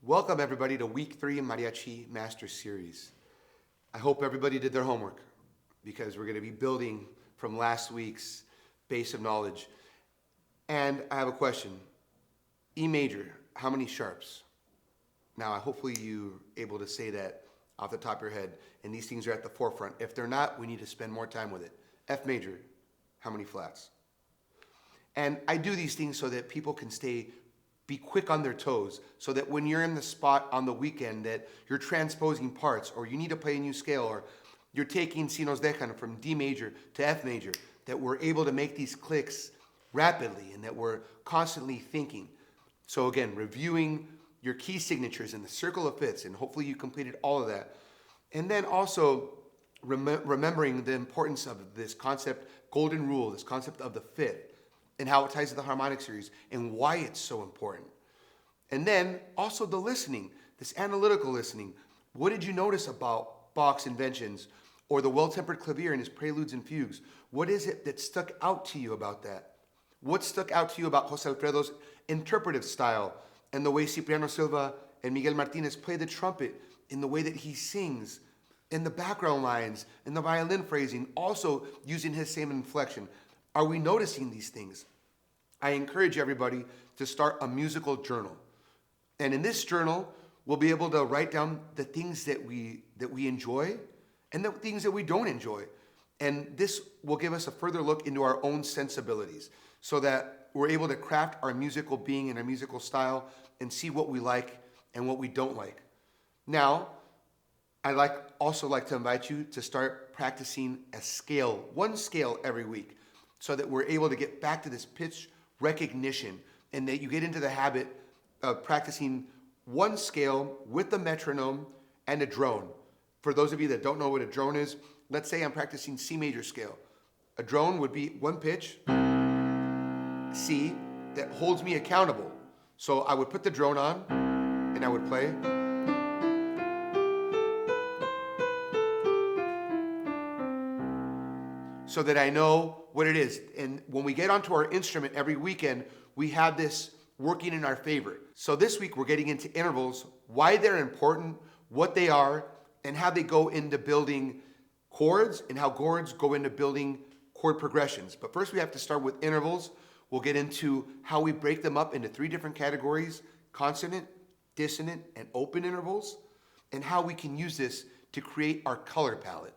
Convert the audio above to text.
Welcome everybody to week 3 of Mariachi Master Series. I hope everybody did their homework because we're going to be building from last week's base of knowledge. And I have a question. E major, how many sharps? Now, hopefully you're able to say that off the top of your head, and these things are at the forefront. If they're not, we need to spend more time with it. F major, how many flats? And I do these things so that people can be quick on their toes, so that when you're in the spot on the weekend that you're transposing parts, or you need to play a new scale, or you're taking Si nos dejan from D major to F major, that we're able to make these clicks rapidly and that we're constantly thinking. So again, reviewing your key signatures in the circle of fifths, and hopefully you completed all of that. And then also remembering the importance of this concept, golden rule, this concept of the fifth, and how it ties to the harmonic series and why it's so important. And then also the listening, this analytical listening. What did you notice about Bach's inventions or the well-tempered clavier in his preludes and fugues? What is it that stuck out to you about that? What stuck out to you about Jose Alfredo's interpretive style and the way Cipriano Silva and Miguel Martinez play the trumpet, in the way that he sings, in the background lines, in the violin phrasing, also using his same inflection? Are we noticing these things? I encourage everybody to start a musical journal. And in this journal, we'll be able to write down the things that we enjoy and the things that we don't enjoy. And this will give us a further look into our own sensibilities so that we're able to craft our musical being and our musical style and see what we like and what we don't like. Now, I'd also like to invite you to start practicing a scale, one scale every week, so that we're able to get back to this pitch recognition and that you get into the habit of practicing one scale with the metronome and a drone. For those of you that don't know what a drone is, let's say I'm practicing C major scale. A drone would be one pitch, C, that holds me accountable. So I would put the drone on and I would play. So that I know what it is. And when we get onto our instrument every weekend, we have this working in our favor. So this week we're getting into intervals, why they're important, what they are, and how they go into building chords, and how chords go into building chord progressions. But first we have to start with intervals. We'll get into how we break them up into 3 different categories: consonant, dissonant, and open intervals, and how we can use this to create our color palette.